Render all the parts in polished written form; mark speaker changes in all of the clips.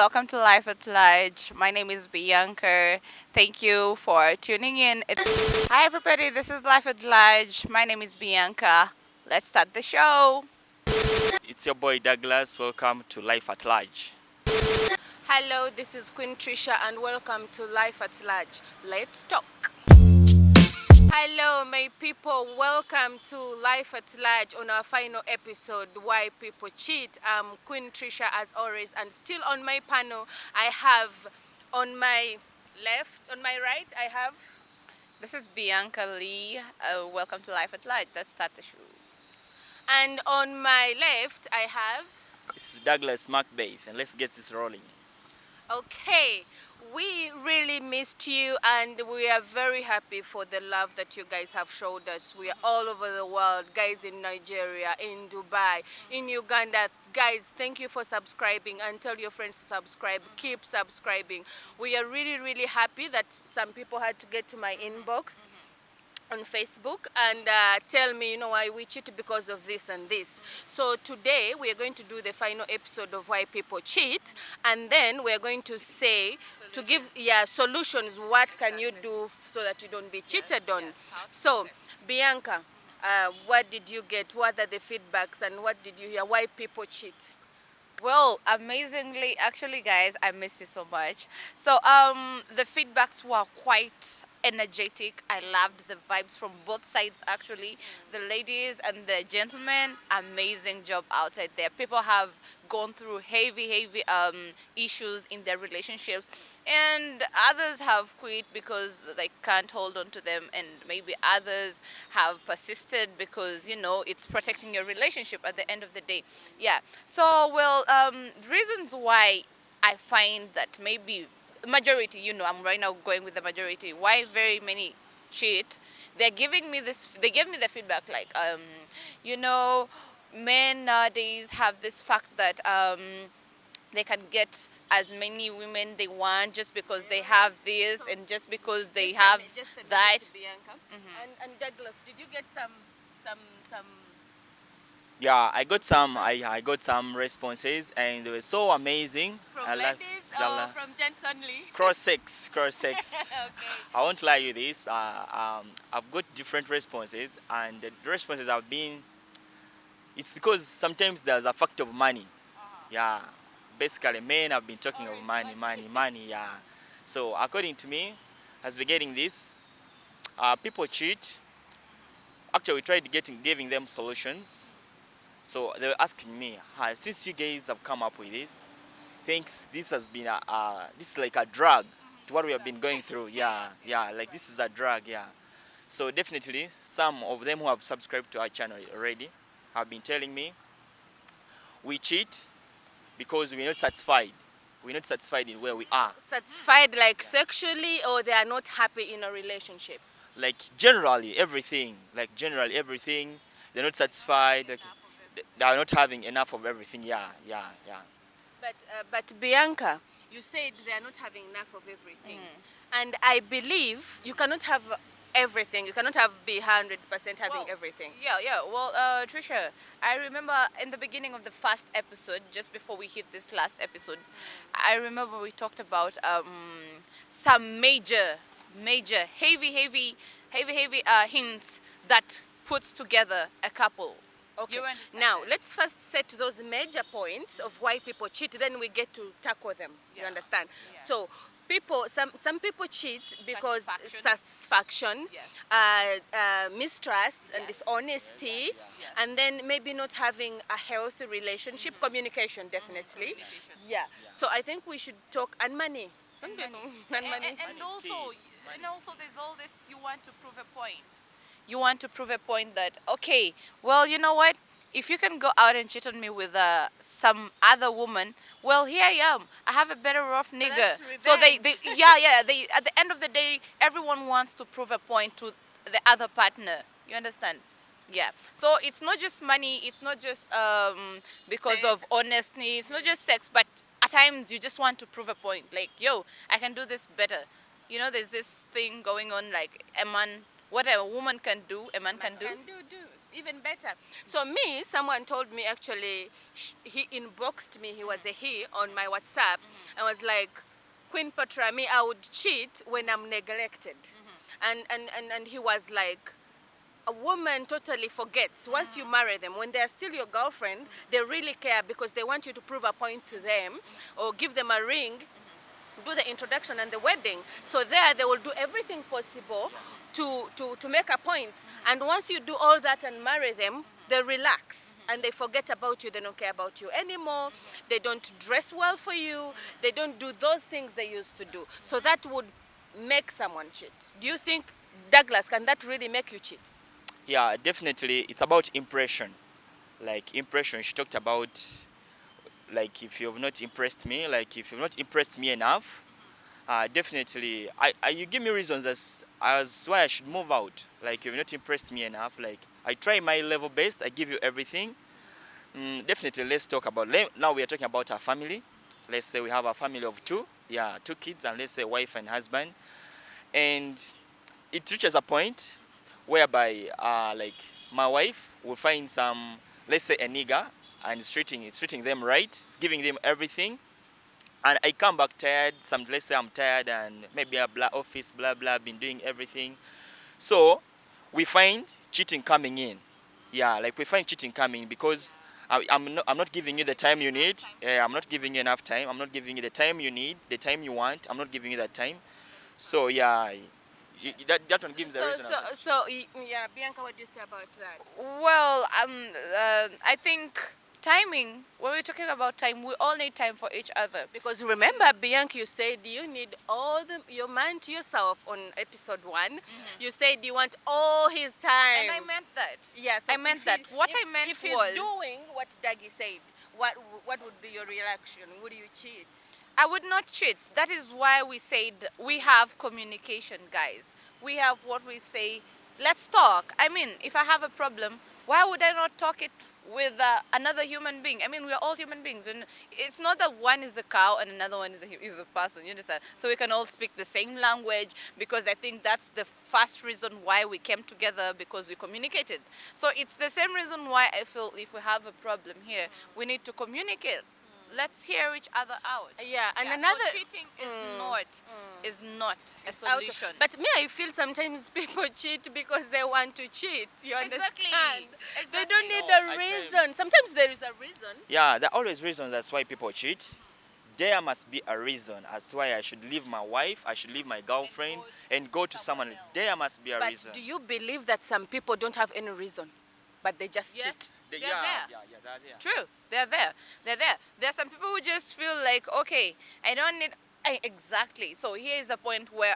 Speaker 1: welcome to Life at Large. My name is Bianca. Thank you for tuning in. Hi, everybody. This is Life at Large. My name is Bianca. Let's start the show.
Speaker 2: It's your boy Douglas. Welcome to Life at Large.
Speaker 3: Hello, this is Queen Trisha and welcome to Life at Large. Let's talk. Hello, my people. Welcome to Life at Large on our final episode, Why People Cheat. I'm Queen Trisha as always, and still on my panel, I have on my left, on my right, I have,
Speaker 1: This is Bianca Lee. Welcome to Life at Large. Let's start the show.
Speaker 3: and on my left, I have.
Speaker 2: This is Douglas Macbeth, and let's get this rolling.
Speaker 3: Okay, we really missed you and we are very happy for the love that you guys have showed us. We are all over the world, guys in Nigeria, in Dubai, in Uganda. Guys, thank you for subscribing and tell your friends to subscribe. Keep subscribing. We are really, really happy that some people had to get to my inbox on Facebook and tell me, why we cheat because of this and this. So today we are going to do the final episode of why people cheat, and then we are going to say to give solutions. What can you do so that you don't be cheated on? So Bianca, what did you get? What are the feedbacks and what did you hear? Why people cheat?
Speaker 1: Well, amazingly, actually, guys, I miss you so much. So, the feedbacks were quite energetic. I loved the vibes from both sides, actually. The ladies and the gentlemen, amazing job outside there. People have gone through heavy issues in their relationships, and others have quit because they can't hold on to them, and maybe others have persisted because it's protecting your relationship at the end of the day. Yeah. So, well, reasons why I find that maybe majority, I'm right now going with the majority. Why very many cheat? They gave me the feedback like, you know, men nowadays have this fact that they can get as many women they want just because they have this and just because they have
Speaker 3: just a
Speaker 1: that.
Speaker 3: minute, Bianca. And Douglas, did you get some
Speaker 2: Yeah, I got some responses, and they were so amazing.
Speaker 3: from
Speaker 2: I love
Speaker 3: ladies
Speaker 2: the
Speaker 3: or from gents only?
Speaker 2: cross sex, cross sex.
Speaker 3: Okay.
Speaker 2: I won't lie you this. I've got different responses, and the responses have been. It's because sometimes there's a fact of money. Yeah, basically men have been talking of money, money, money. Yeah. So according to me, as we're getting this, people cheat. Actually, we tried giving them solutions. So they were asking me, "Hi, since you guys have come up with this, thanks. This has been this is like a drug to what we have been going through. Yeah, yeah, like this is a drug. Yeah. So definitely, some of them who have subscribed to our channel already have been telling me we cheat because we're not satisfied. We're not satisfied in where we are.
Speaker 3: Satisfied like sexually, or they are not happy in a relationship?
Speaker 2: Like generally everything. Like generally everything. They're not satisfied. Like, they are not having enough of everything. Yeah, yeah, yeah.
Speaker 3: But Bianca, you said they are not having enough of everything, and I believe you cannot have everything. You cannot be 100% having
Speaker 1: Well,
Speaker 3: everything.
Speaker 1: Yeah. Well, Trisha, I remember in the beginning of the first episode, just before we hit this last episode, I remember we talked about some major, heavy hints that puts together a couple.
Speaker 3: Okay.
Speaker 1: You understand
Speaker 3: Now
Speaker 1: that?
Speaker 3: let's first set those major points of why people cheat. Then we get to tackle them. You
Speaker 1: Yes.
Speaker 3: understand?
Speaker 1: Yes.
Speaker 3: So some people cheat because
Speaker 1: Satisfaction.
Speaker 3: satisfaction,
Speaker 1: Yes.
Speaker 3: mistrust and
Speaker 1: Yes.
Speaker 3: dishonesty,
Speaker 1: Yes.
Speaker 3: and then maybe not having a healthy relationship. Communication, definitely.
Speaker 1: Communication.
Speaker 3: Yeah. So I think we should talk and money. Some
Speaker 1: And
Speaker 3: people-
Speaker 1: money.
Speaker 3: and money.
Speaker 1: And also,
Speaker 2: key.
Speaker 1: there's all this, you want to prove a point. You want to prove a point that, okay, well, you know what? If you can go out and cheat on me with some other woman, well, here I am. I have a better off nigga.
Speaker 3: that's
Speaker 1: So they,
Speaker 3: revenge.
Speaker 1: they, at the end of the day, everyone wants to prove a point to the other partner. You understand? Yeah. So it's not just money. It's not just because of
Speaker 3: Sex.
Speaker 1: honesty. It's not just sex, but at times you just want to prove a point. Like, yo, I can do this better. There's this thing going on, like a man, what a woman can do, a man can do.
Speaker 3: Can do. Even better. So me, someone told me actually, he inboxed me, he was a he, on my WhatsApp, and was like, Queen Patra, me, I would cheat when I'm neglected. And he was like, a woman totally forgets once you marry them, when they're still your girlfriend, they really care because they want you to prove a point to them or give them a ring, do the introduction and the wedding. So there they will do everything possible to make a point. And once you do all that and marry them, they relax and they forget about you. They don't care about you anymore. They don't dress well for you. They don't do those things they used to do. So that would make someone cheat. Do you think, Douglas, can that really make you cheat?
Speaker 2: Yeah, definitely. It's about impression. Like impression, she talked about, like if you've not impressed me, like if you've not impressed me enough, definitely. You give me reasons as why I should move out. Like you've not impressed me enough. Like I try my level best. I give you everything. Definitely. Let's talk about. Now we are talking about our family. Let's say we have a family of two. Yeah, two kids, and let's say wife and husband. And it reaches a point whereby like my wife will find some, let's say a nigger, and it's treating them right, it's giving them everything, and I come back tired. Let's say I'm tired and maybe a office blah blah, been doing everything, so we find cheating coming in. Yeah, like we find cheating coming because I'm not giving you the time you need. Yeah, I'm not giving you enough time. I'm not giving you the time you need, the time you want. I'm not giving you that time. So yeah, that one gives the reason.
Speaker 3: Yeah, Bianca, what do you say about that?
Speaker 1: Well, I think timing. When we're talking about time, we all need time for each other.
Speaker 3: Because remember, Bianca, you said you need your man to yourself on episode 1. You said you want all his time.
Speaker 1: And I meant that.
Speaker 3: Yeah, so
Speaker 1: I meant that. What I meant
Speaker 3: if he's
Speaker 1: was
Speaker 3: doing what Dougie said, what would be your reaction? Would you cheat?
Speaker 1: I would not cheat. That is why we said we have communication, guys. We have what we say. Let's talk. I mean, if I have a problem, why would I not talk it with another human being? I mean, we're all human beings. And it's not that one is a cow and another one is a person. You understand? So we can all speak the same language, because I think that's the first reason why we came together, because we communicated. So it's the same reason why I feel if we have a problem here, we need to communicate. Let's hear each other out.
Speaker 3: Yeah, and
Speaker 1: Yeah,
Speaker 3: another
Speaker 1: so cheating is not a
Speaker 3: out-
Speaker 1: solution.
Speaker 3: But me, I feel sometimes people cheat because they want to cheat. You
Speaker 1: Exactly.
Speaker 3: understand? They don't
Speaker 1: Exactly.
Speaker 3: need
Speaker 2: No,
Speaker 3: a
Speaker 2: at
Speaker 3: reason.
Speaker 2: times-
Speaker 3: Sometimes there is a reason.
Speaker 2: Yeah, there are always reasons that's why people cheat. There must be a reason as to why I should leave my wife, I should leave my girlfriend, and go to someone else. There must be a
Speaker 3: But
Speaker 2: reason.
Speaker 3: do you believe that some people don't have any reason, but they just cheat?
Speaker 1: Yes, they're
Speaker 2: Yeah,
Speaker 1: there.
Speaker 2: yeah, they're there.
Speaker 1: True, they're there. They're there. There are some people who just feel like, okay, I don't need. Exactly. So here is a point where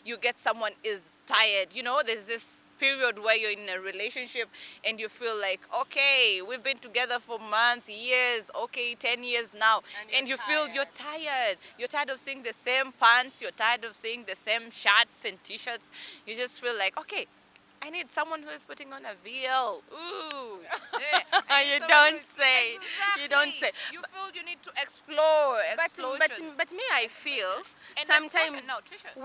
Speaker 1: you get someone is tired. You know, there's this period where you're in a relationship and you feel like, okay, we've been together for months, years, okay, 10 years now,
Speaker 3: And
Speaker 1: you
Speaker 3: you're
Speaker 1: feel you're tired. You're tired of seeing the same pants. You're tired of seeing the same shirts and t-shirts. You just feel like, okay, I need someone who is putting on a VL. Ooh. Yeah, I need
Speaker 3: You
Speaker 1: someone
Speaker 3: don't
Speaker 1: who's-
Speaker 3: say. You don't say.
Speaker 1: You feel you need to explore.
Speaker 3: But me, I feel
Speaker 1: And
Speaker 3: sometimes
Speaker 1: explosion. No, Trisha.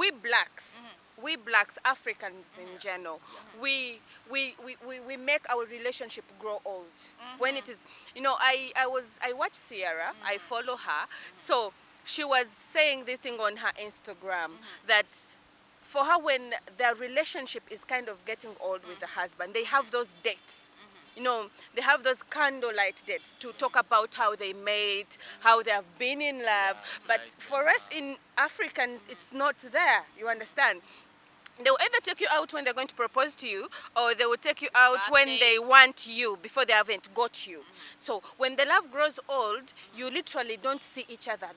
Speaker 3: we blacks, Africans in general, we make our relationship grow old when it is. You know, I watch Sierra. I follow her. So she was saying this thing on her Instagram that for her, when their relationship is kind of getting old with the husband, they have those dates. You know, they have those candlelight dates to talk about how they made, how they have been in love. But
Speaker 2: right,
Speaker 3: for us in Africans, it's not there. You understand? They will either take you out when they're going to propose to you, or they will take you out when
Speaker 1: Birthday.
Speaker 3: they want you before they haven't got you. So when the love grows old, you literally don't see each other.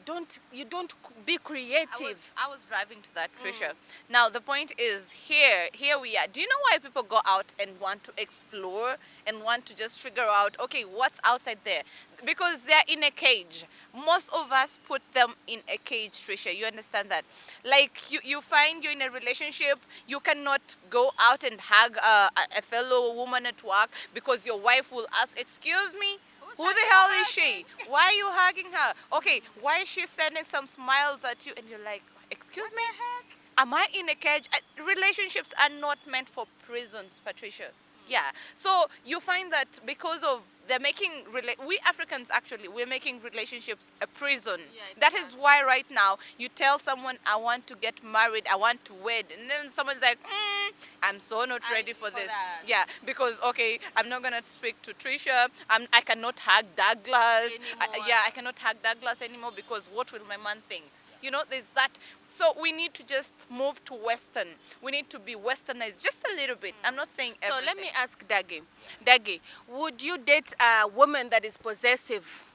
Speaker 3: You don't be creative.
Speaker 1: I was driving to that, Trisha. Now the point is, here we are. Do you know why people go out and want to explore and want to just figure out, okay, what's outside there? Because they're in a cage. Most of us put them in a cage, Trisha. You understand that? Like you find you're in a relationship, you cannot go out and hug a fellow woman at work because your wife will ask, excuse me, who the hell is she? Why are you hugging her? Okay, why is she sending some smiles at you? And you're like, excuse me? Am I in a cage? Relationships are not meant for prisons, Patricia. Yeah. So you find that because of they're making we Africans actually we're making relationships a prison.
Speaker 3: Yeah,
Speaker 1: That is why right now you tell someone I want to get married, I want to wed, and then someone's like, I'm so not
Speaker 3: I'm
Speaker 1: ready for
Speaker 3: for
Speaker 1: this.
Speaker 3: that.
Speaker 1: Yeah, because okay, I'm not gonna speak to Trisha. I cannot hug Douglas.
Speaker 3: Anymore.
Speaker 1: Yeah, I cannot hug Douglas anymore because what will my man think? You know, there's that. So we need to just move to Western. We need to be Westernized just a little bit. I'm not saying
Speaker 3: So
Speaker 1: everything.
Speaker 3: let me ask Dagi. Dagi, would you date a woman that is possessive?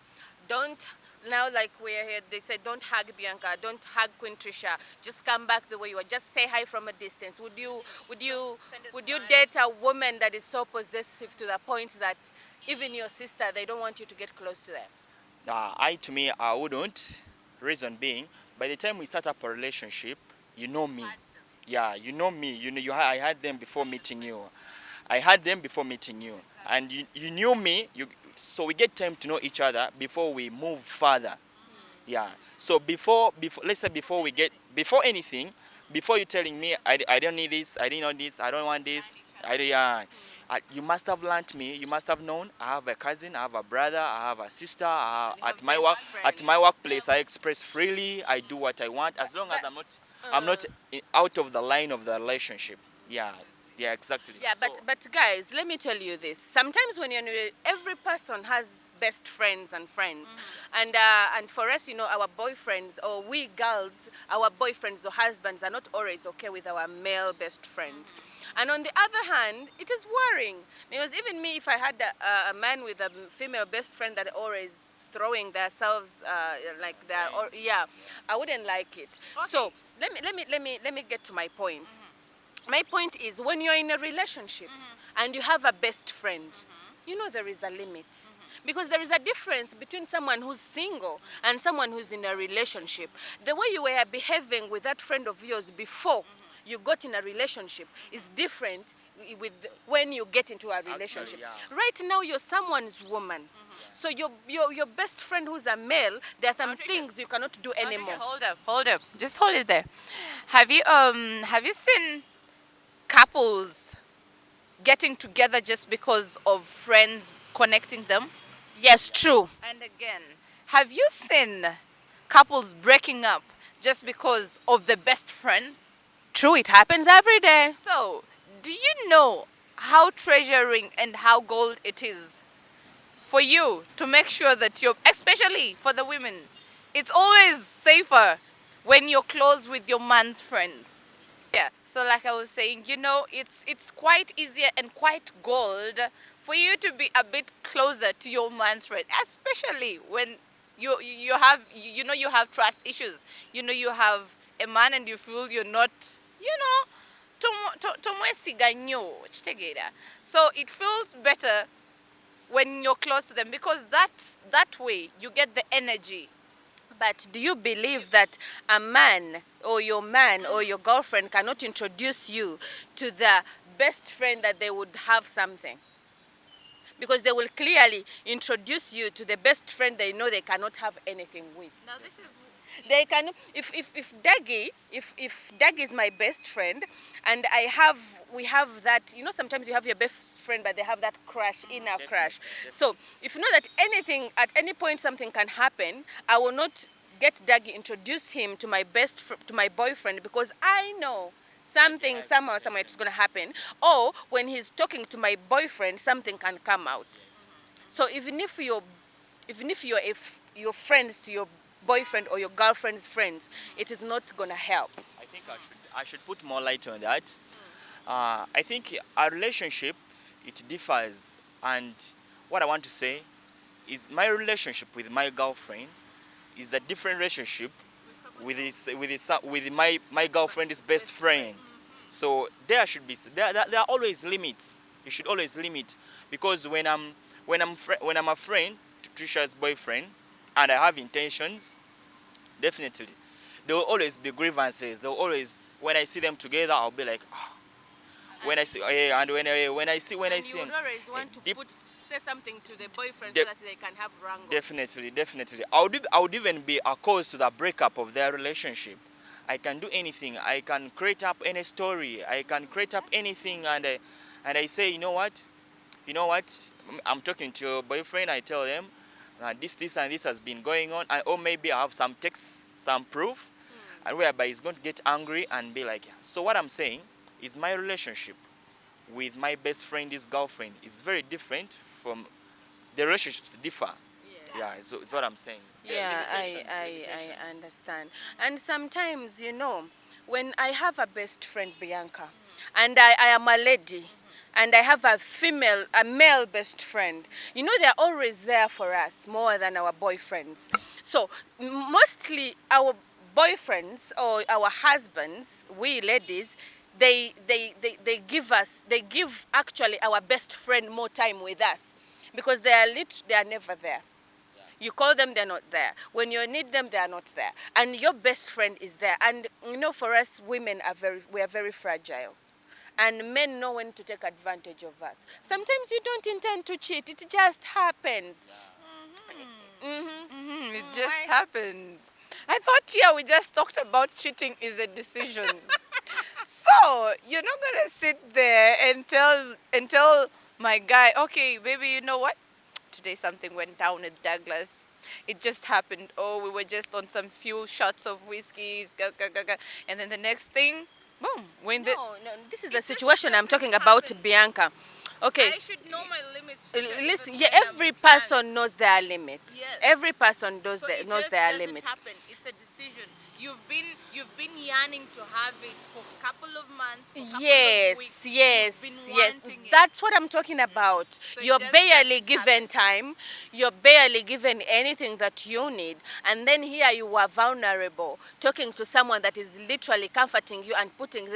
Speaker 3: Don't now like we're here. They say don't hug Bianca, don't hug Queen Trisha. Just come back the way you are. Just say hi from a distance.
Speaker 1: Send a
Speaker 3: Would you
Speaker 1: smile.
Speaker 3: date a woman that is so possessive to the point that even your sister they don't want you to get close to them?
Speaker 2: To me, I wouldn't. Reason being, by the time we start up a relationship, you know me. Yeah, you know me. I had them before meeting you. I had them before meeting you, and you knew me. So we get time to know each other before we move further. Yeah. So before let's say before anything, before you telling me I don't need this, I didn't know this, I don't want this, yeah. You must have learnt me. You must have known. I have a cousin. I have a brother. I have a sister.
Speaker 3: You have
Speaker 2: At my
Speaker 3: best
Speaker 2: work,
Speaker 3: friends.
Speaker 2: at my workplace, I express freely. I do what I want, as long as I'm not out of the line of the relationship. Yeah, yeah, exactly.
Speaker 3: Yeah,
Speaker 2: So,
Speaker 3: but guys, let me tell you this. Sometimes when you're in every person has best friends and friends, and for us, you know, our boyfriends or we girls, our boyfriends or husbands are not always okay with our male best friends. And on the other hand, it is worrying because even me, if I had a man with a female best friend that always throwing themselves like that, or yeah, I wouldn't like it. So let me get to my point. My point is when you're in a relationship and you have a best friend, you know there is a limit. Because there is a difference between someone who's single and someone who's in a relationship. The way you were behaving with that friend of yours before you got in a relationship is different with when you get into a relationship.
Speaker 2: yeah.
Speaker 3: Right now you're someone's woman. So your best friend who's a male, there are some things you cannot do anymore.
Speaker 1: Hold up, just hold it there. Have you seen couples getting together just because of friends connecting them?
Speaker 3: Yes, true.
Speaker 1: And again, have you seen couples breaking up just because of the best friends?
Speaker 3: True, it happens every day.
Speaker 1: So, do you know how treasuring and how gold it is for you to make sure that you're, especially for the women, it's always safer when you're close with your man's friends. Yeah. So like I was saying, you know, it's quite easier and quite gold for you to be a bit closer to your man's friend, especially when you have you know you have trust issues. You know you have a man and you feel you're not, you know, tomwesiga nnyo kitegeera. So it feels better when you're close to them because that way you get the energy.
Speaker 3: But do you believe that a man or your girlfriend cannot introduce you to the best friend that they would have something? Because they will clearly introduce you to the best friend they know they cannot have anything with.
Speaker 1: Now this is
Speaker 3: They can if Daggy is my best friend and we have that, you know, sometimes you have your best friend but they have that crush, inner crush. So if you know that anything at any point something can happen, I will not get Daggy introduce him to to my boyfriend because I know something somehow somewhere it's going to happen, or when he's talking to my boyfriend something can come out. So even if you're friends to your boyfriend or your girlfriend's friends, it is not gonna help.
Speaker 2: I think I should put more light on that. I think our relationship it differs, and what I want to say is my relationship with my girlfriend is a different relationship with my girlfriend's best friend. So there are always limits. You should always limit because when I'm a friend to Trisha's boyfriend and I have intentions, definitely there will always be grievances. There will always when I see them together, I'll be like, oh. When I see and when I see
Speaker 3: You would always want to
Speaker 2: deep-
Speaker 3: say something to the boyfriend
Speaker 2: De-
Speaker 3: so that they can have wrangles.
Speaker 2: Definitely. I would even be a cause to the breakup of their relationship. I can do anything. I can create up any story. I can create up anything, and and I say, you know what, I'm talking to your boyfriend, I tell them, this and this has been going on, or maybe I have some texts, some proof, and whereby he's going to get angry and be like, so what I'm saying is my relationship with my best friend, his girlfriend, is very different from the relationships differ. Yeah, so it's what I'm saying.
Speaker 3: Yeah, I understand. And sometimes, when I have a best friend, Bianca, and I am a lady, and I have a male best friend, they're always there for us more than our boyfriends. So mostly our boyfriends or our husbands, we ladies, they give actually our best friend more time with us because they are never there. You call them, they're not there. When you need them, they are not there. And your best friend is there. And for us women we are very fragile. And men know when to take advantage of us. Sometimes you don't intend to cheat. It just happens.
Speaker 1: It just happens. I thought here we just talked about cheating is a decision. So you're not gonna sit there and tell my guy, okay, baby, you know what? Today something went down with Douglas. It just happened. Oh, we were just on some few shots of whiskeys, and then the next thing, boom.
Speaker 3: No, this is the situation I'm talking about, Bianca. Okay.
Speaker 1: I should know my limits.
Speaker 3: Listen, yeah, every person knows their limits.
Speaker 1: Yes.
Speaker 3: Every person knows
Speaker 1: So it
Speaker 3: knows
Speaker 1: just
Speaker 3: their
Speaker 1: doesn't
Speaker 3: limits.
Speaker 1: happen. It's a decision. You've been yearning to have it for a couple of months, for a couple of weeks.
Speaker 3: Yes,
Speaker 1: You've been
Speaker 3: yes.
Speaker 1: wanting it.
Speaker 3: That's what I'm talking about.
Speaker 1: So it
Speaker 3: You're
Speaker 1: just
Speaker 3: barely
Speaker 1: doesn't
Speaker 3: given time. You're barely given anything that you need. And then here you are vulnerable, talking to someone that is literally comforting you and putting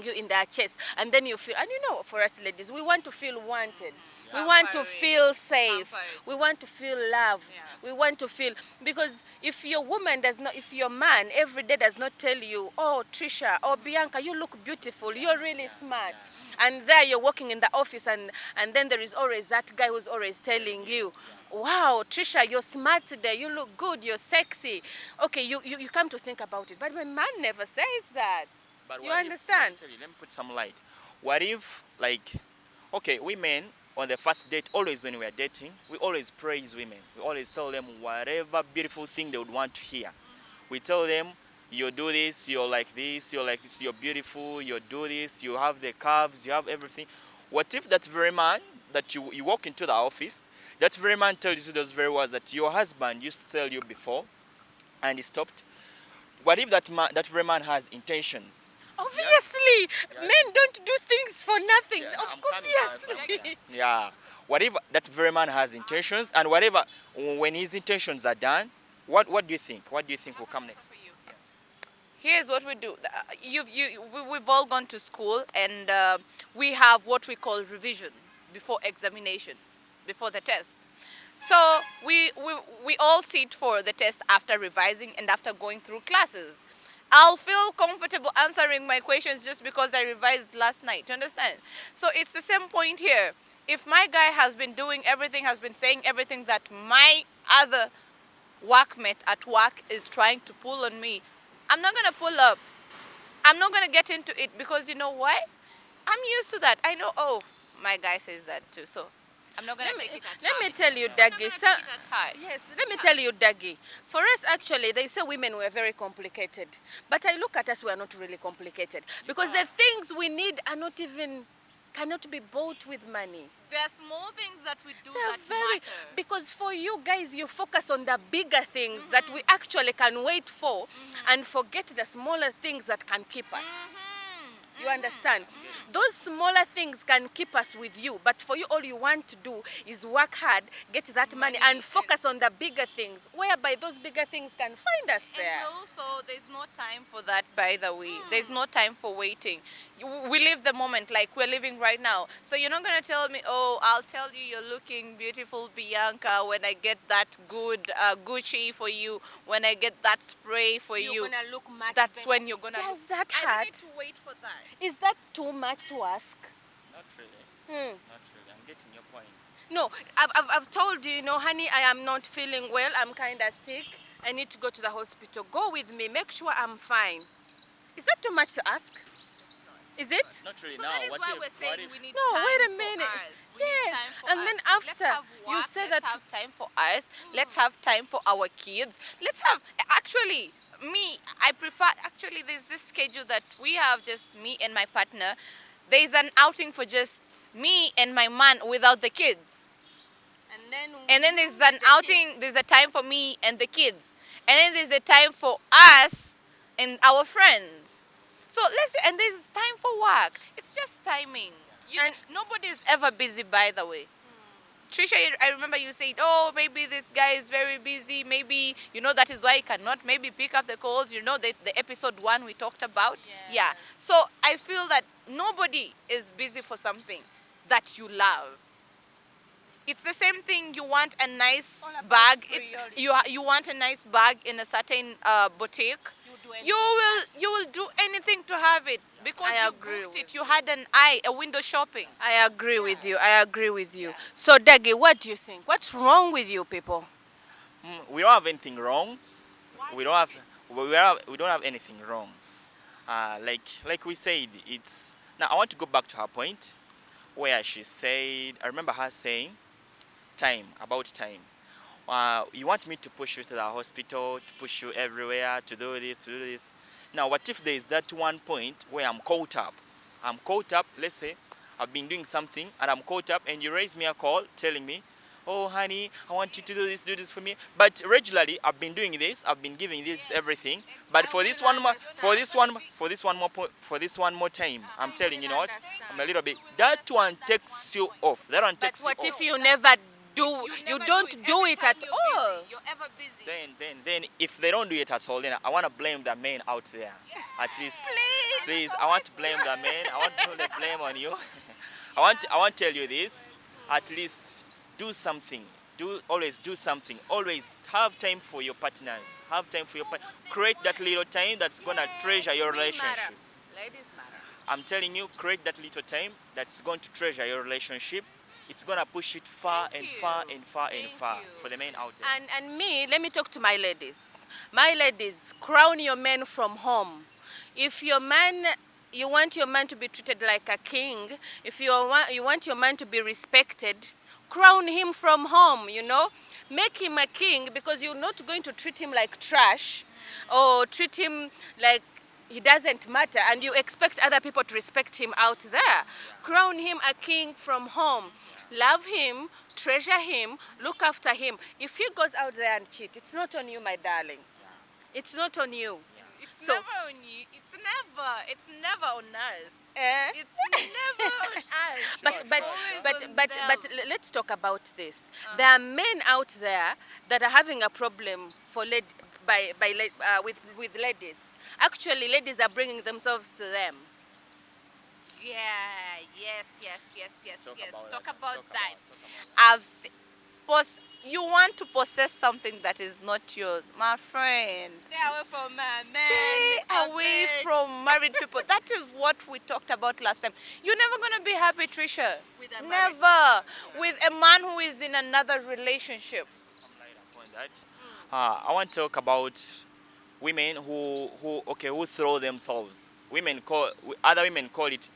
Speaker 3: you in their chest. And then you feel, and for us ladies, we want to feel wanted. We want to
Speaker 1: Pampering.
Speaker 3: feel safe.
Speaker 1: Pampered.
Speaker 3: We want to feel loved.
Speaker 1: Yeah.
Speaker 3: We want to feel, because if your man every day does not tell you, oh Trisha, oh Bianca, you look beautiful, you're really smart. And there you're working in the office and then there is always that guy who's always telling you, wow, Trisha, you're smart today, you look good, you're sexy. Okay, you come to think about it. But my man never says that.
Speaker 2: But
Speaker 3: You
Speaker 2: what if-
Speaker 3: understand?
Speaker 2: let me put some light. What if, okay, women on the first date, always when we are dating, we always praise women. We always tell them whatever beautiful thing they would want to hear. We tell them, you do this, you're like this, you're beautiful, you do this, you have the curves, you have everything. What if that very man that you walk into the office, that very man tells you those very words that your husband used to tell you before and he stopped? What if that very man has intentions?
Speaker 3: Obviously, men don't do things for nothing.
Speaker 2: Yeah,
Speaker 3: Of
Speaker 2: I'm
Speaker 3: course,
Speaker 2: coming
Speaker 3: yes.
Speaker 2: back. Yeah. Whatever that very man has intentions, and whatever when his intentions are done, what do you think? What do you think will come next?
Speaker 1: Here's what we do. We've all gone to school, and we have what we call revision before examination, before the test. So we all sit for the test after revising and after going through classes. I'll feel comfortable answering my questions just because I revised last night. You understand? So it's the same point here. If my guy has been doing everything, has been saying everything that my other workmate at work is trying to pull on me, I'm not gonna pull up. I'm not gonna get into it because you know why? I'm used to that. I know. Oh, my guy says that too. So I'm not gonna take it at
Speaker 3: Let
Speaker 1: heart.
Speaker 3: me tell you,
Speaker 1: I'm not
Speaker 3: Daggy.
Speaker 1: gonna take it at heart.
Speaker 3: Yes, let me tell you, Daggy. For us, actually, they say women were very complicated. But I look at us, we are not really complicated. Because the things we need are not even, cannot be bought with money.
Speaker 1: There are small things that we do
Speaker 3: They're
Speaker 1: that
Speaker 3: very,
Speaker 1: matter.
Speaker 3: because for you guys, you focus on the bigger things that we actually can wait for and forget the smaller things that can keep us. You understand? Those smaller things can keep us with you, but for you, all you want to do is work hard, get that money, and focus on the bigger things, whereby those bigger things can find us there.
Speaker 1: And also, there's no time for that, by the way. There's no time for waiting. We live the moment like we're living right now. So you're not going to tell me, oh, I'll tell you you're looking beautiful, Bianca, when I get that good Gucci for you, when I get that spray for you.
Speaker 3: You're gonna look much
Speaker 1: That's
Speaker 3: better.
Speaker 1: when you're going to
Speaker 3: Does
Speaker 1: look.
Speaker 3: that
Speaker 1: I don't
Speaker 3: hurt?
Speaker 1: need to wait for that.
Speaker 3: Is that too much to ask?
Speaker 2: Not really.
Speaker 3: Hmm.
Speaker 2: Not really. I'm getting your points.
Speaker 3: No, I've told you, honey, I am not feeling well. I'm kind of sick. I need to go to the hospital. Go with me. Make sure I'm fine. Is that too much to ask? Is it?
Speaker 2: Not really
Speaker 1: So
Speaker 2: now.
Speaker 1: that is
Speaker 2: What
Speaker 1: why
Speaker 2: if?
Speaker 1: we're
Speaker 2: What
Speaker 1: saying
Speaker 2: if?
Speaker 1: we need
Speaker 3: No,
Speaker 1: time
Speaker 3: wait a
Speaker 1: for
Speaker 3: minute.
Speaker 1: us. We need
Speaker 3: Yes.
Speaker 1: time for
Speaker 3: And
Speaker 1: us.
Speaker 3: then
Speaker 1: Let's
Speaker 3: after,
Speaker 1: have
Speaker 3: you
Speaker 1: work.
Speaker 3: said
Speaker 1: Let's
Speaker 3: that.
Speaker 1: have time for us. Let's have time for our kids. Let's have actually me. I prefer actually. There's this schedule that we have just me and my partner. There's an outing for just me and my man without the kids. And then there's an outing, there's a time for me and the kids. And then there's a time for us and our friends. So and there's time for work. It's just timing. And nobody's ever busy, by the way. Trisha, I remember you said, oh, maybe this guy is very busy. Maybe, that is why he cannot maybe pick up the calls. The episode 1 we talked about. Yeah. So I feel that nobody is busy for something that you love. It's the same thing. You want a nice bag. You want a nice bag in a certain boutique. You will do anything to have it because
Speaker 3: I
Speaker 1: you
Speaker 3: agree
Speaker 1: booked
Speaker 3: with
Speaker 1: it. You had a window shopping.
Speaker 3: I agree with you. I agree with you. So, Dagi, what do you think? What's wrong with you people?
Speaker 2: We don't have anything wrong. We don't have. We don't have anything wrong. Like we said, it's now. I want to go back to her point, where she said. I remember her saying, time about time. You want me to push you to the hospital, to push you everywhere, to do this, to do this. Now, what if there is that one point where I'm caught up? I'm caught up, let's say, I've been doing something and I'm caught up and you raise me a call telling me, oh, honey, I want you to do this for me. But regularly, I've been doing this, I've been giving this everything. But for this one more, for this one more time, I'm telling you what, I'm a little bit. That one takes you off. That one
Speaker 3: But
Speaker 2: takes
Speaker 3: what
Speaker 2: you
Speaker 3: if
Speaker 2: off.
Speaker 3: you never do? You don't do it at all.
Speaker 1: You're ever busy.
Speaker 2: Then, if they don't do it at all, then I want to blame the men out there. At least, please, I want to blame the men. I want to put the blame on you. I want to tell you this. At least, do something. Always do something. Always have time for your partners. Have time for your partner. Create that little time that's gonna treasure your relationship.
Speaker 3: Ladies matter.
Speaker 2: I'm telling you, create that little time that's going to treasure your relationship. It's gonna push it far
Speaker 3: Thank
Speaker 2: and
Speaker 3: you.
Speaker 2: far and far and
Speaker 3: Thank
Speaker 2: far
Speaker 3: you.
Speaker 2: for the men out there.
Speaker 3: And me, let me talk to my ladies. My ladies, crown your men from home. If your man, you want your man to be treated like a king, if you want your man to be respected, crown him from home, Make him a king, because you're not going to treat him like trash or treat him like he doesn't matter and you expect other people to respect him out there. Crown him a king from home. Love him, treasure him, look after him. If he goes out there and cheat, it's not on you, my darling. It's not on you.
Speaker 1: It's
Speaker 3: So-
Speaker 1: never on you. It's never on us.
Speaker 3: Eh?
Speaker 1: It's never on us.
Speaker 3: But
Speaker 1: It's
Speaker 3: but
Speaker 1: always
Speaker 3: but
Speaker 1: on
Speaker 3: but
Speaker 1: them.
Speaker 3: but let's talk about this. There are men out there that are having a problem with ladies. Actually, ladies are bringing themselves to them.
Speaker 1: Yeah, yes. Talk
Speaker 2: that.
Speaker 1: about
Speaker 2: Talk
Speaker 1: that.
Speaker 2: about-
Speaker 1: I've se- you want to possess something that is not yours, my friend.
Speaker 3: Stay away from men.
Speaker 1: Stay away from married people. That is what we talked about last time. You're never gonna be happy, Trisha.
Speaker 3: With a married
Speaker 1: Never. With a man who is in another relationship.
Speaker 2: Some light upon that. I want to talk about women who throw themselves. Other women call it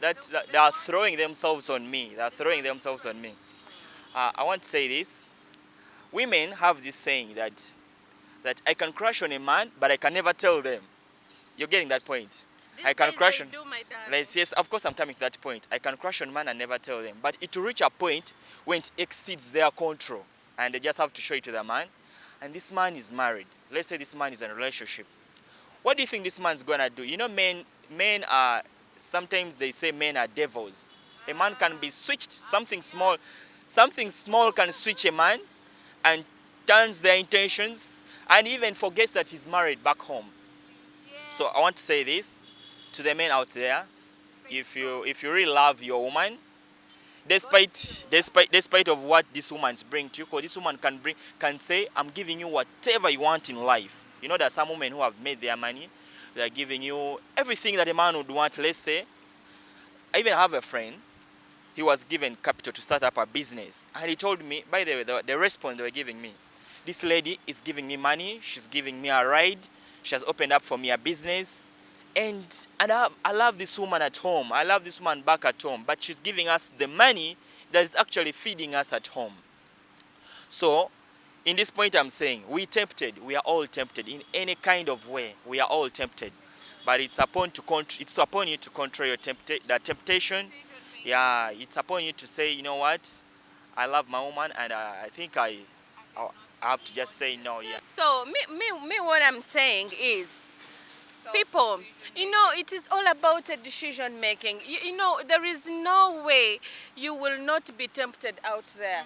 Speaker 2: that they are throwing themselves on me. They are throwing themselves on me. I want to say this. Women have this saying that I can crush on a man, but I can never tell them. You're getting that point? I can crush on. Yes, of course I'm coming to that point. I can crush on man and never tell them. But it will reach a point when it exceeds their control, and they just have to show it to the man. And this man is married. Let's say this man is in a relationship. What do you think this man's gonna do? Men are sometimes they say men are devils. A man can be switched. Something small can switch a man and turns their intentions and even forgets that he's married back home. So I want to say this to the men out there: if you really love your woman, despite of what this woman's bring to you, because this woman can say, I'm giving you whatever you want in life. There are some women who have made their money. They are giving you everything that a man would want. Let's say, I even have a friend. He was given capital to start up a business, and he told me, by the way, the response they were giving me, this lady is giving me money. She's giving me a ride. She has opened up for me a business. And I love this woman at home. I love this woman back at home, but she's giving us the money that is actually feeding us at home. So, in this point, I'm saying we tempted. We are all tempted in any kind of way. We are all tempted, but it's upon you to control your the temptation. Yeah, it's upon you to say, you know what, I love my woman, and I think I have to just say no. Yeah.
Speaker 3: So what I'm saying is, people, you know, it is all about a decision making. You know, there is no way you will not be tempted out there.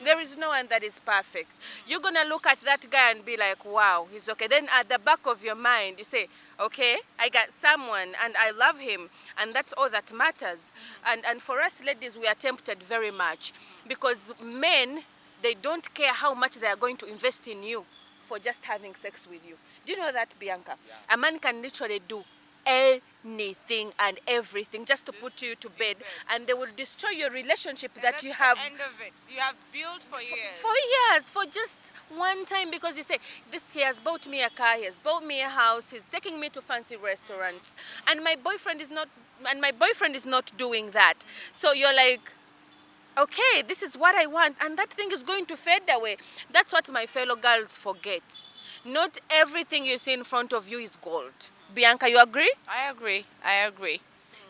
Speaker 3: There is no one that is perfect. You're going to look at that guy and be like, wow, he's okay. Then at the back of your mind, you say, okay, I got someone and I love him. And that's all that matters. And for us ladies, we are tempted very much. Because men, they don't care how much they are going to invest in you for just having sex with you. Do you know that, Bianca? Yeah. A man can literally do anything and everything just to put you to bed, and they will destroy your relationship that you have.
Speaker 1: End of it. You have built for years.
Speaker 3: For years, for just one time, because you say, this, he has bought me a car, he has bought me a house, he's taking me to fancy restaurants, and my boyfriend is not doing that. So you're like, okay, this is what I want, and that thing is going to fade away. That's what my fellow girls forget. Not everything you see in front of you is gold. Bianca, you agree?
Speaker 1: I agree.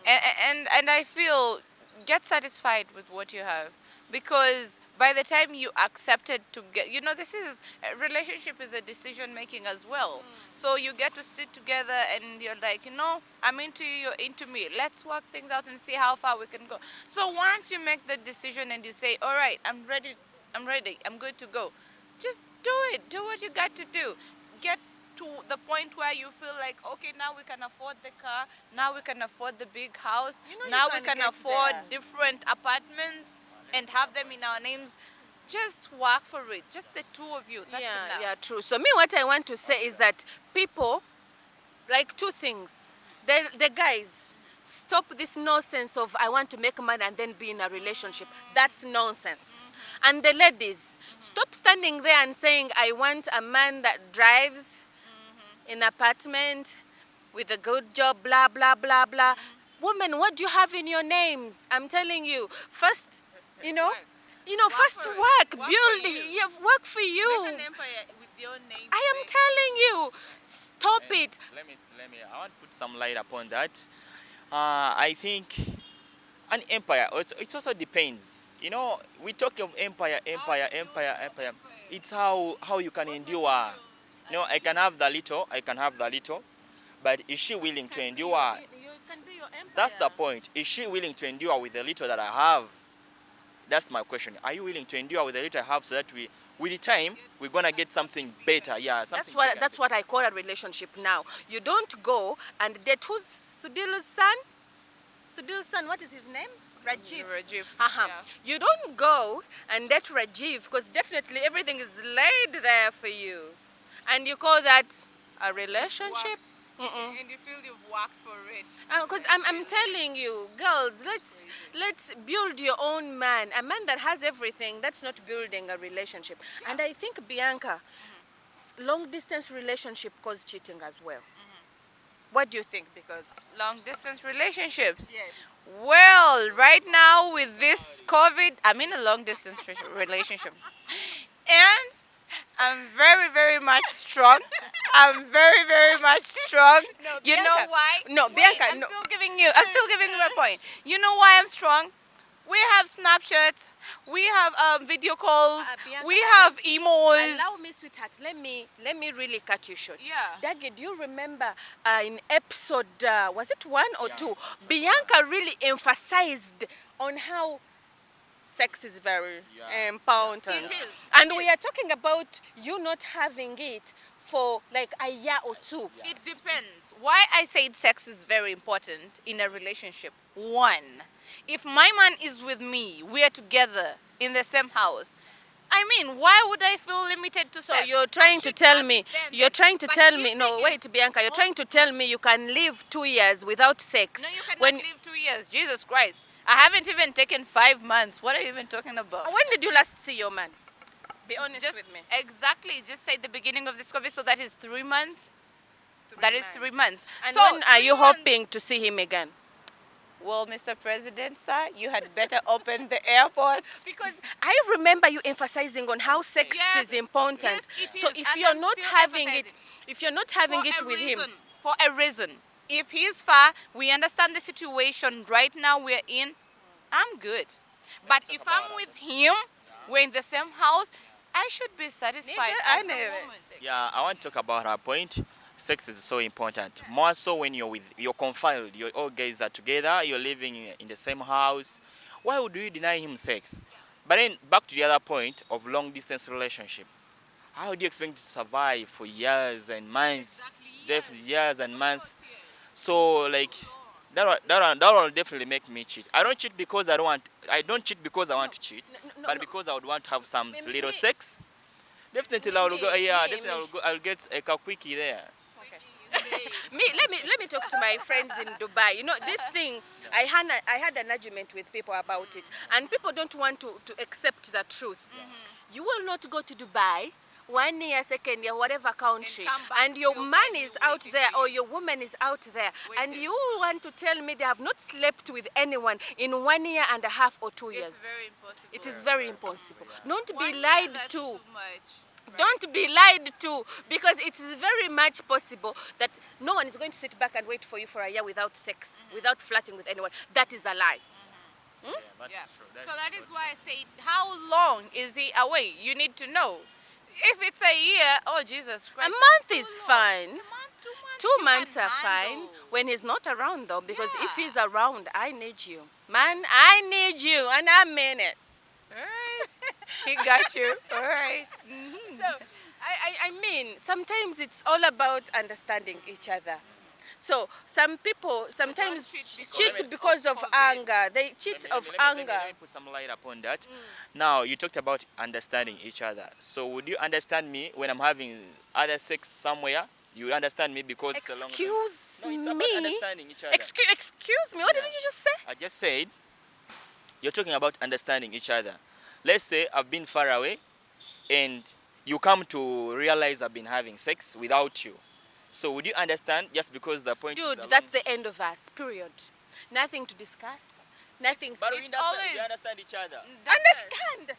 Speaker 1: And I feel, get satisfied with what you have, because by the time you accepted to get, you know, this is a relationship is a decision making as well. So you get to sit together and you're like, you know, I'm into you, you're into me. Let's work things out and see how far we can go. So once you make the decision and you say, all right, I'm ready, I'm good to go, just do it. Do what you got to do. Get to the point where you feel like, okay, now we can afford the car, now we can afford the big house,
Speaker 3: You know,
Speaker 1: now
Speaker 3: you
Speaker 1: we
Speaker 3: can
Speaker 1: can
Speaker 3: get
Speaker 1: afford
Speaker 3: there.
Speaker 1: different apartments and have them in our names. Just work for it. Just the two of you. That's enough.
Speaker 3: Yeah, true. So me, what I want to say is that people, like two things. The guys, stop this nonsense of I want to make money and then be in a relationship. That's nonsense. And the ladies, stop standing there and saying I want a man that drives in apartment with a good job, blah, blah, blah, blah. Women, what do you have in your names? I'm telling you, first, you know, first
Speaker 1: for it.
Speaker 3: work,
Speaker 1: Work
Speaker 3: build,
Speaker 1: for you.
Speaker 3: yeah, work for you.
Speaker 1: Make an empire with your name.
Speaker 3: I am telling you, stop it.
Speaker 2: Let me. I want to put some light upon that. I think an empire. It also depends. You know, we talk of empire. It's how you can endure. You know, I can have the little, but is she willing to endure?
Speaker 3: You can be your empire.
Speaker 2: That's the point. Is she willing to endure with the little that I have? That's my question. Are you willing to endure with the little I have, so that with the time, we're gonna get something better? Yeah, something.
Speaker 3: That's what I call a relationship now. You don't go and date who's Sudil's son? Sudil's son, what is his name? Rajiv.
Speaker 1: Yeah.
Speaker 3: You don't go and date Rajiv because definitely everything is laid there for you. And you call that a relationship?
Speaker 1: And you feel you've worked for it.
Speaker 3: Because I'm telling you, girls, let's build your own man. A man that has everything, that's not building a relationship. And I think, Bianca, long distance relationship cause cheating as well. What do you think? Because
Speaker 1: Long distance relationships.
Speaker 3: yes.
Speaker 1: Well, right now with this COVID, I'm in a long distance relationship. And I'm very, very much strong. I'm very, very much strong.
Speaker 3: No,
Speaker 1: You know
Speaker 3: Bianca.
Speaker 1: why?
Speaker 3: No,
Speaker 1: Wait,
Speaker 3: Bianca,
Speaker 1: I'm
Speaker 3: no.
Speaker 1: still giving you my point. You know why I'm strong? We have Snapchats. We have video calls.
Speaker 3: Bianca,
Speaker 1: We have emos.
Speaker 3: Allow me, sweetheart. Let me really cut you short.
Speaker 1: Yeah.
Speaker 3: Daggy, do you remember in episode was it 1 or 2? Bianca really emphasized on how sex is very important.
Speaker 1: It is.
Speaker 3: And
Speaker 1: It
Speaker 3: we
Speaker 1: is.
Speaker 3: are talking about you not having it for like a year or two.
Speaker 1: It depends. Why I said sex is very important in a relationship. One, if my man is with me, we are together in the same house. I mean, why would I feel limited to
Speaker 3: So
Speaker 1: sex?
Speaker 3: you're trying to tell me,
Speaker 1: But if
Speaker 3: no,
Speaker 1: it
Speaker 3: wait,
Speaker 1: is-
Speaker 3: Bianca, you're trying to tell me you can live 2 years without sex.
Speaker 1: No, you cannot
Speaker 3: when
Speaker 1: live 2 years. Jesus Christ. I haven't even taken 5 months. What are you even talking about?
Speaker 3: When did you last see your man? Be honest
Speaker 1: Just
Speaker 3: with me.
Speaker 1: exactly. Just say the beginning of this COVID. So that is 3 months. That is 3 months.
Speaker 3: And
Speaker 1: So
Speaker 3: when are you
Speaker 1: 3 months.
Speaker 3: hoping to see him again?
Speaker 1: Well, Mr. President, sir, you had better open the airports.
Speaker 3: Because I remember you emphasizing on how sex
Speaker 1: Yes,
Speaker 3: is important.
Speaker 1: yes, it
Speaker 3: So
Speaker 1: is,
Speaker 3: if
Speaker 1: and
Speaker 3: you're
Speaker 1: I'm
Speaker 3: not
Speaker 1: still
Speaker 3: having it,
Speaker 1: emphasizing.
Speaker 3: if you're not having
Speaker 1: For
Speaker 3: it
Speaker 1: a
Speaker 3: with
Speaker 1: reason.
Speaker 3: him,
Speaker 1: For a reason. If he's far, we understand the situation right now we're in. I'm good. But if I'm with him, we're in the same house, I should be satisfied
Speaker 3: Nigga, I
Speaker 1: as a
Speaker 3: know it.
Speaker 1: woman.
Speaker 2: Yeah, I want to talk about her point. Sex is so important. More so when you're confined, you all guys are together, you're living in the same house. Why would you deny him sex? But then back to the other point of long distance relationship. How do you expect to survive for years and months? Definitely years and months. So like that will definitely make me cheat. I don't cheat because I don't want. I don't cheat because I want to cheat, but because I would want to have some little sex. Definitely, I will go. Yeah, definitely, I will go. I'll get a quickie there.
Speaker 3: let me talk to my friends in Dubai. You know this thing. I had an argument with people about it, and people don't want to accept the truth. You will not go to Dubai 1 year, 2nd year, whatever country,
Speaker 1: come back
Speaker 3: and your
Speaker 1: still
Speaker 3: man
Speaker 1: find
Speaker 3: is
Speaker 1: you
Speaker 3: out
Speaker 1: waiting
Speaker 3: there
Speaker 1: for
Speaker 3: or
Speaker 1: you.
Speaker 3: your woman is out there, and
Speaker 1: Waiting.
Speaker 3: you want to tell me they have not slept with anyone in 1.5 years or 2 years.
Speaker 1: It's very impossible.
Speaker 3: It is very impossible. Don't
Speaker 1: One
Speaker 3: be
Speaker 1: year,
Speaker 3: lied
Speaker 1: that's
Speaker 3: to.
Speaker 1: too much.
Speaker 3: Don't be lied to, because it is very much possible that no one is going to sit back and wait for you for a year without sex, without flirting with anyone. That is a lie.
Speaker 2: Yeah, that
Speaker 1: Yeah.
Speaker 2: is true.
Speaker 1: So that is why I say, how long is he away? You need to know. If it's a year, oh Jesus
Speaker 3: A
Speaker 1: Christ,
Speaker 3: month
Speaker 1: that's
Speaker 3: is
Speaker 1: too long.
Speaker 3: fine.
Speaker 1: A month, 2 months.
Speaker 3: 2
Speaker 1: you
Speaker 3: months
Speaker 1: can
Speaker 3: are fine
Speaker 1: handle.
Speaker 3: when he's not around, though, because if
Speaker 1: Yeah.
Speaker 3: he's around, I need you. Man, I need you, and I mean it.
Speaker 1: All right. He got you. All right.
Speaker 3: So, I mean, sometimes it's all about understanding each other. So, some people sometimes
Speaker 1: cheat because
Speaker 3: because
Speaker 1: of
Speaker 3: of
Speaker 1: COVID.
Speaker 3: anger. They cheat of anger.
Speaker 2: Let me put some light upon that. Now, you talked about understanding each other. So, would you understand me when I'm having other sex somewhere? You understand me because it's a long
Speaker 3: Excuse
Speaker 2: No, it's about
Speaker 3: me.
Speaker 2: understanding each other.
Speaker 3: Excuse me. What did
Speaker 2: Yeah.
Speaker 3: you just say?
Speaker 2: I just said you're talking about understanding each other. Let's say I've been far away and you come to realize I've been having sex without you. So would you understand just because the point is
Speaker 3: Dude,
Speaker 2: along-
Speaker 3: that's the end of us. Period. Nothing to discuss. Nothing
Speaker 2: But
Speaker 3: to
Speaker 2: we
Speaker 1: It's
Speaker 2: understand, we
Speaker 1: always-
Speaker 2: understand each other.
Speaker 3: understand.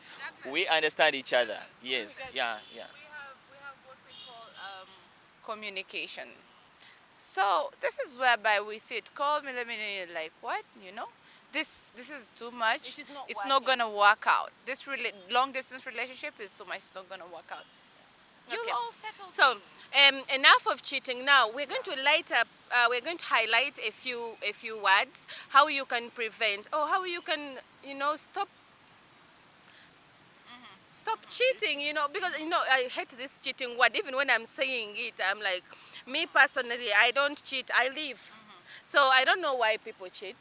Speaker 2: We understand each other. Yes.
Speaker 1: Because
Speaker 2: Yeah.
Speaker 1: We have what we call communication. So this is whereby we sit, call me, let me know. You're like, what? You know, this is too much.
Speaker 3: It is not
Speaker 1: it's not
Speaker 3: working.
Speaker 1: gonna work out. This long distance relationship is too much. It's not gonna work out. You'll
Speaker 3: Okay.
Speaker 1: all settle.
Speaker 3: So,
Speaker 1: things.
Speaker 3: enough of cheating. Now we're going to light up. We're going to highlight a few words how you can prevent, or how you can, stop cheating. Because I hate this cheating word. Even when I'm saying it, I'm like, me personally, I don't cheat. I leave. So I don't know why people cheat.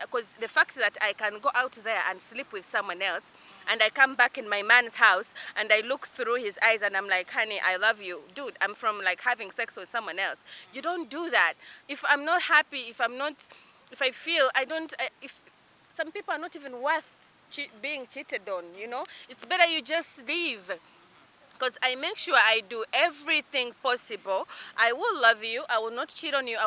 Speaker 3: Because the fact that I can go out there and sleep with someone else, and I come back in my man's house and I look through his eyes and I'm like, honey, I love you. Dude, I'm from like having sex with someone else. You don't do that. If I'm not happy, if I feel, if some people are not even worth being cheated on, it's better you just leave. Because I make sure I do everything possible. I will love you. I will not cheat on you.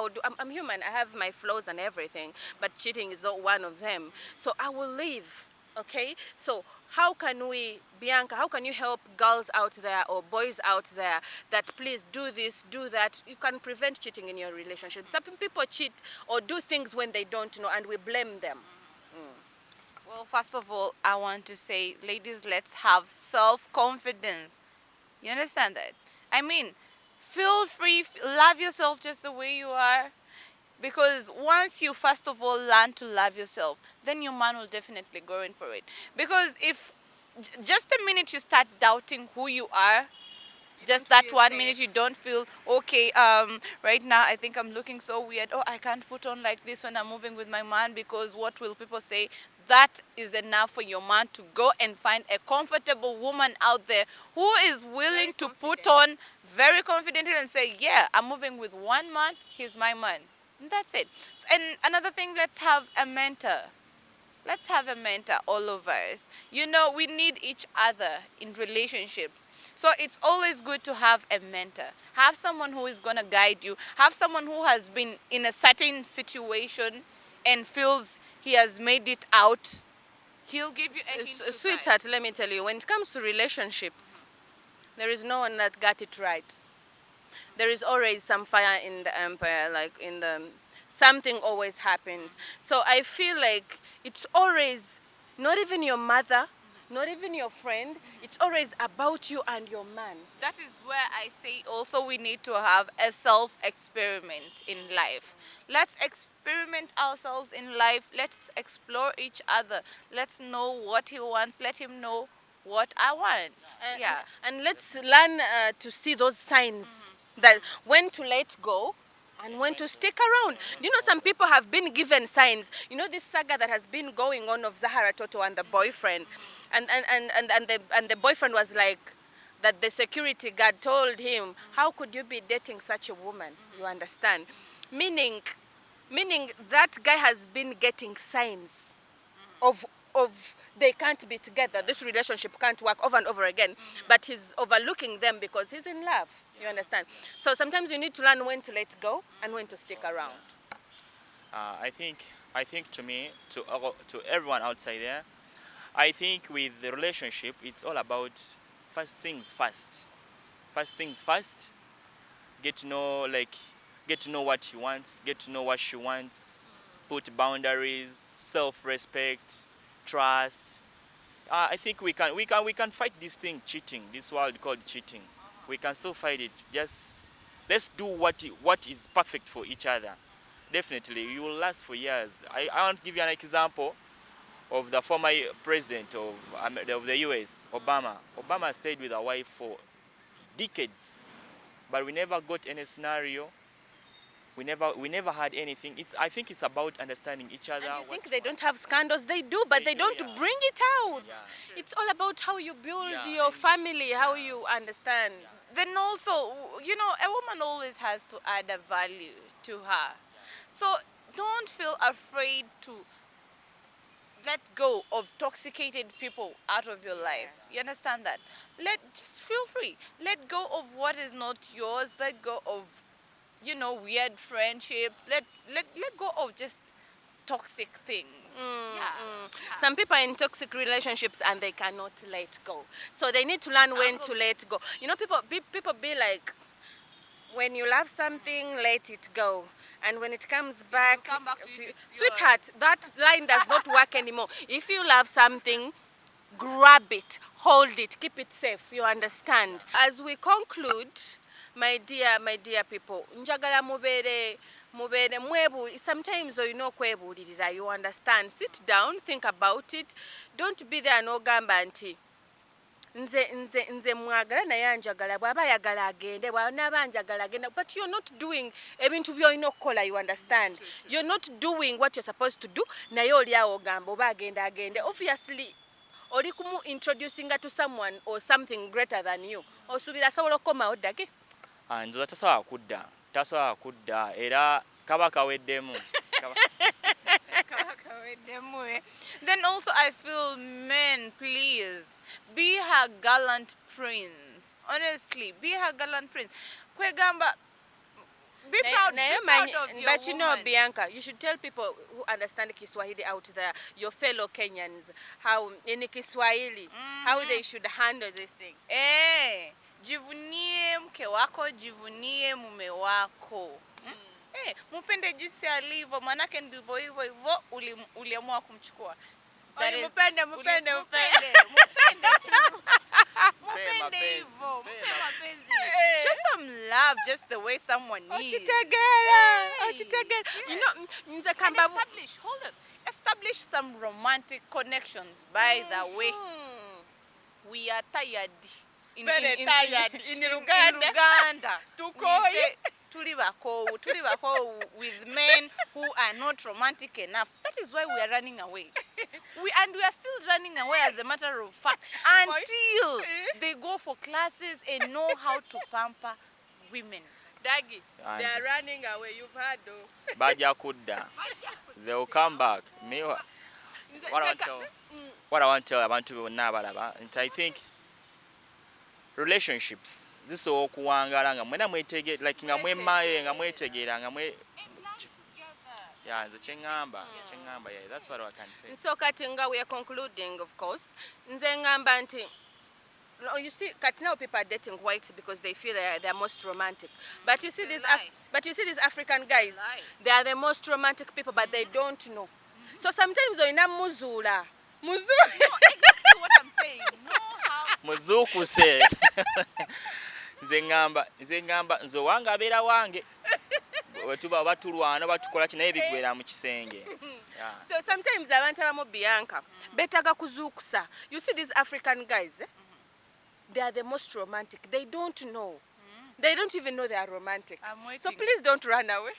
Speaker 3: I'm human. I have my flaws and everything, but cheating is not one of them. So I will leave. Okay. So how can we, Bianca? How can you help girls out there or boys out there that please do this, do that? You can prevent cheating in your relationship. Some people cheat or do things when they don't know, and we blame them.
Speaker 1: Well, first of all, I want to say, ladies, let's have self-confidence. You understand that? I mean, feel free, love yourself just the way you are. Because once you first of all learn to love yourself, then your man will definitely go in for it. Because if just the minute you start doubting who you are, just that
Speaker 3: feel
Speaker 1: 1
Speaker 3: safe.
Speaker 1: minute you don't feel okay, right now I think I'm looking so weird, oh, I can't put on like this when I'm moving with my man because what will people say? That is enough for your man to go and find a comfortable woman out there who is willing to put on very confidently and say, yeah, I'm moving with one man, he's my man. And that's it. And another thing, let's have a mentor. Let's have a mentor, all of us. We need each other in relationship. So it's always good to have a mentor. Have someone who is going to guide you. Have someone who has been in a certain situation and feels he has made it out. He'll give you a hint to guide.
Speaker 3: Sweetheart, let me tell you, when it comes to relationships, there is no one that got it right. There is always some fire in the empire, like in the something always happens. So I feel like it's always not even your mother, not even your friend. It's always about you and your man.
Speaker 1: That is where I say also we need to have a self-experiment in life. Let's experiment ourselves in life. Let's explore each other. Let's know what he wants. Let him know what I want. Yeah.
Speaker 3: And let's learn to see those signs that when to let go and when to stick around. You know, some people have been given signs. You know, this saga that has been going on of Zahara Toto and the boyfriend. And the boyfriend was like, that the security guard told him, how could you be dating such a woman? You understand? Meaning that guy has been getting signs of they can't be together. This relationship can't work over and over again. But he's overlooking them because he's in love. You understand? So sometimes you need to learn when to let go and when to stick around.
Speaker 2: I think to me, to everyone outside there, I think with the relationship, it's all about first things first. First things first. Get to know what he wants. Get to know what she wants. Put boundaries, self-respect, trust. I think we can fight this thing, cheating. This world called cheating. We can still fight it. Just let's do what is perfect for each other. Definitely, you will last for years. I want to give you an example of the former president of the US, Obama. Obama stayed with a wife for decades, but we never got any scenario. We never had anything. I think it's about understanding each other.
Speaker 3: And you think they don't have scandals? They do, but they don't
Speaker 2: yeah.
Speaker 3: bring it out.
Speaker 2: Yeah.
Speaker 3: It's all about how you build
Speaker 2: Yeah,
Speaker 3: your
Speaker 2: and
Speaker 3: family, how you understand.
Speaker 1: Then also, you know, a woman always has to add a value to her. So don't feel afraid to let go of toxicated people out of your life. You understand that? Just feel free. Let go of what is not yours. Let go of, you know, weird friendship. Let go of just toxic things.
Speaker 3: Some people are in toxic relationships and they cannot let go. So they need to learn when to let go. You know, people be like, when you love something, let it go. And when it comes back,
Speaker 1: come back to you, it's
Speaker 3: sweetheart, that line does not work anymore. If you love something, grab it, hold it, keep it safe. You understand? As we conclude, my dear people, njagala mubere mwebu. Sometimes you know kwebulirira. You understand? Sit down, think about it. Don't be there no gamba nti nze mwagala naye anjagala bw'aba ayagala agende bw'anaaba anjagala agenda, but you're not doing ebintu by'olina okukola. You understand? You're not doing what you're supposed to do. Naye oli awo ogamba oba agende. Obviously oli kumu introducing to someone or something greater than you. Osuubira asobola okukomawo ddake?
Speaker 2: Njoza tasobola kudda era kaba kaweddemu.
Speaker 1: Then also I feel, men, please be her gallant prince. Honestly, be her gallant prince. Kwegamba, be proud of your
Speaker 3: but you know,
Speaker 1: woman.
Speaker 3: Bianca, you should tell people who understand Kiswahili out there, your fellow Kenyans, how in Kiswahili, how they should handle this thing.
Speaker 1: Jivunie mke wako, jivunie mume wako. Mpende jinsi alivyo, manake ndivyo hivyo uliamua kumchukua.
Speaker 3: Mpende
Speaker 1: hivyo. Show some love just the way someone needs.
Speaker 3: You know,
Speaker 1: And establish some romantic connections. By the way, we are tired.
Speaker 3: Very tired. In Uganda.
Speaker 1: Tukoye. Tuli bako with men who are not romantic enough. That is why we are running away. We are still running away, as a matter of fact, until they go for classes and know how to pamper women.
Speaker 3: Dagi, they are running away. You've heard though.
Speaker 2: Baja kudda. They will come back. What I want to tell abantu bonna abalaba, I think relationships zisobola okuwangaala nga mwena mwetegeera like nga mwemaye nga mwetegeera nga mwe yeah nze kyeŋŋamba yeah that's what I can say.
Speaker 3: So kati nga we are concluding, of course, nze ngamba nti you see, kati now people are dating whites because they feel they are most romantic. But you see these African guys, they are the most romantic people, but they don't know. So sometimes oyina muzuula.
Speaker 1: Exactly what I'm saying. Know how.
Speaker 2: Muzuukuse nze ŋŋamba nze owange abeera wange wetuba batulwana batukola kinaye bigwera mu kisenge. Yeah.
Speaker 3: So sometimes abantu abamu Bianca beetaga kuzuukusa. You see these African guys, they are the most romantic. They don't know. They don't even know they are romantic.
Speaker 1: I'm waiting.
Speaker 3: So please don't run away.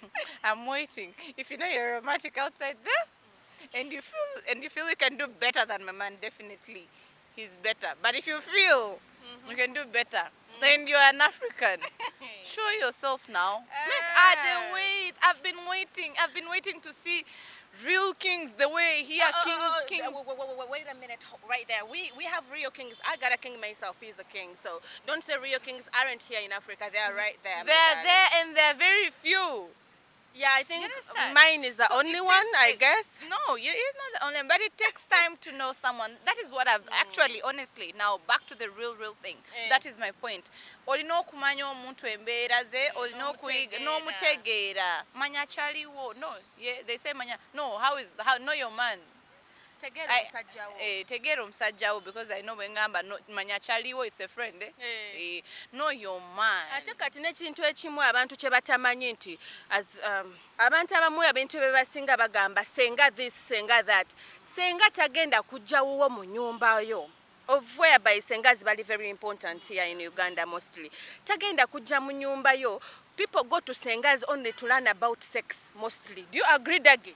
Speaker 1: I'm waiting. If you know you're romantic outside there, and you feel you can do better than my man, definitely he's better. But if you feel you can do better, then you're an African. Show yourself now. Wait. I've been waiting to see real kings the way here kings.
Speaker 3: Wait a minute, right there. We have real kings. I got a king myself. He's a king. So don't say real kings aren't here in Africa. They are right there.
Speaker 1: They're there and they're very few.
Speaker 3: Yeah, I think
Speaker 1: understand?
Speaker 3: mine is the
Speaker 1: So
Speaker 3: only
Speaker 1: it
Speaker 3: one,
Speaker 1: takes
Speaker 3: I
Speaker 1: it-
Speaker 3: guess.
Speaker 1: No, it's not the only, but it takes time to know someone. That is what I've actually, honestly, now back to the real thing. That is my point. Olina okumanya omuntu embeera ze, olina okuyiga n'omutegeera. Manya chaliwo. No, yeah, they say manya. No, how know your man. Tegeera omusajja wo, because I know bwe ngamba manya chaliwo, it's a friend. Know your man.
Speaker 3: Ate kati n'ekintu ekimu abantu kye batamanyi nti abantu abamu ebintu bye basinga bagamba senga this senga that, senga tagenda kujja wuwo mu nyumba yo, of whereby senga is very very important here in Uganda mostly. Tagenda kujja mu nyumba yo. People go to sengas only to learn about sex mostly. Do you agree, Dagi?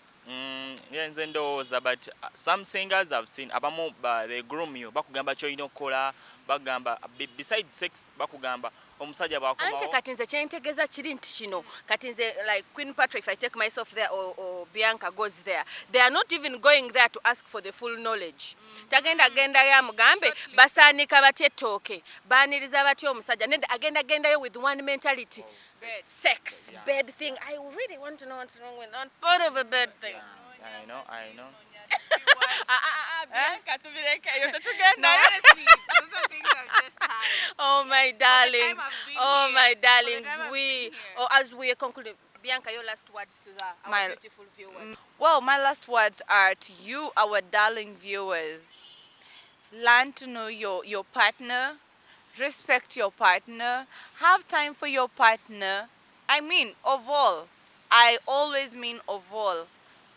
Speaker 2: Yeah, nze ndowooza, but some singers I've seen abamu they groom you bakugamba kyolina okukola, bagamba besides sex bakugamba omusajja bwakomawo.
Speaker 3: Ante kati nze kyentegeeza kiri nti kino kati nze like Queen Patra, if I take myself there or Bianca goes there, they are not even going there to ask for the full knowledge. Tagenda ya mugambe basaanika batya ettooke baaniriza batya omusajja nedda agendayo with one mentality. Sex, bed thing. I really want to know what's wrong with that part of a bed thing.
Speaker 2: I know.
Speaker 3: Bianca, tubireke yo
Speaker 1: No,
Speaker 3: tetugenda.
Speaker 1: honestly, those are things I've just had.
Speaker 3: Oh my darlings.
Speaker 1: I've been
Speaker 3: Oh
Speaker 1: here.
Speaker 3: my
Speaker 1: For the time
Speaker 3: darlings.
Speaker 1: I've
Speaker 3: We
Speaker 1: been here.
Speaker 3: as we conclude, Bianca, your last words to our
Speaker 1: My-
Speaker 3: beautiful viewers.
Speaker 1: Well, my last words are to you, our darling viewers. Learn to know your partner, respect your partner, have time for your partner. I mean, of all. I always mean of all.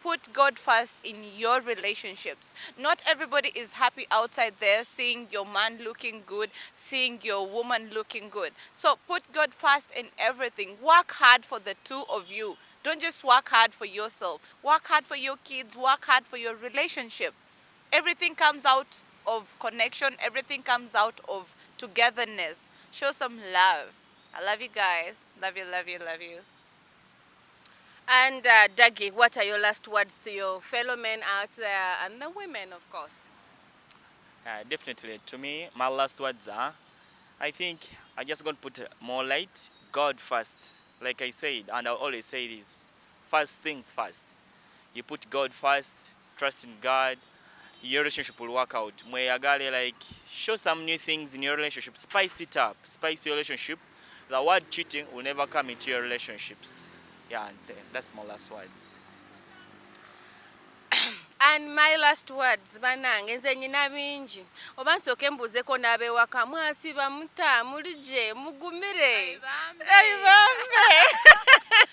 Speaker 1: Put God first in your relationships. Not everybody is happy outside there seeing your man looking good, seeing your woman looking good. So put God first in everything. Work hard for the two of you. Don't just work hard for yourself. Work hard for your kids, work hard for your relationship. Everything comes out of connection, everything comes out of togetherness. Show some love. I love you guys. Love you, love you, love you.
Speaker 3: And Dagi, what are your last words to your fellow men out there and the women, of course?
Speaker 2: Definitely. To me, my last words are, I think I just going to put more light, God first. Like I said, and I'll always say this, first things first. You put God first, trust in God, your relationship will work out. Mweyagale, like, show some new things in your relationship, spice it up, spice your relationship. The word cheating will never come into your relationships. Yeah, and that's my last word.
Speaker 3: And my last words, banange nze nyina bingi oba nsooke mbuuzeko n'abewaka mwasiba muta mulije mugumire ayibambe.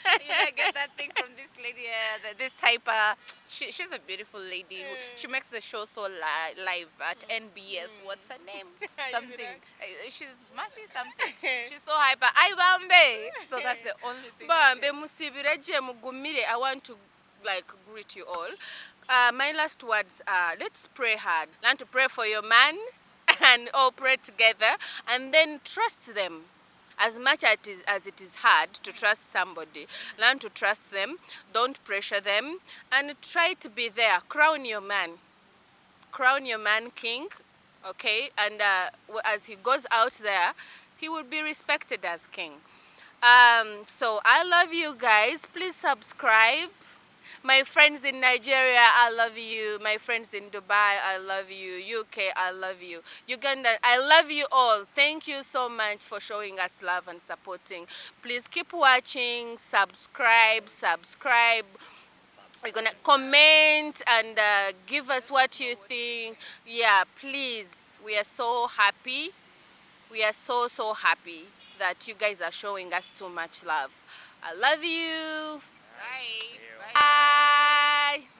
Speaker 1: I get that thing from this lady, this hyper. She's a beautiful lady. She makes the show so live at NBS. What's her name? Something. She's Mercy something. She's so hyper. Bambe. So that's the only thing.
Speaker 3: Bambe musibire je mugumire. I want to like greet you all. My last words are, let's pray hard. Learn to pray for your man and all pray together and then trust them. As much as it is hard to trust somebody, learn to trust them, don't pressure them, and try to be there. Crown your man king, okay? And as he goes out there, he will be respected as king. So I love you guys. Please subscribe. My friends in Nigeria, I love you. My friends in Dubai, I love you. UK, I love you. Uganda, I love you all. Thank you so much for showing us love and supporting. Please keep watching, subscribe. You're gonna comment and give us what you think. Yeah, please. We are so happy. We are so happy that you guys are showing us too much love. I love you.
Speaker 2: Alright, see you.
Speaker 3: Bye.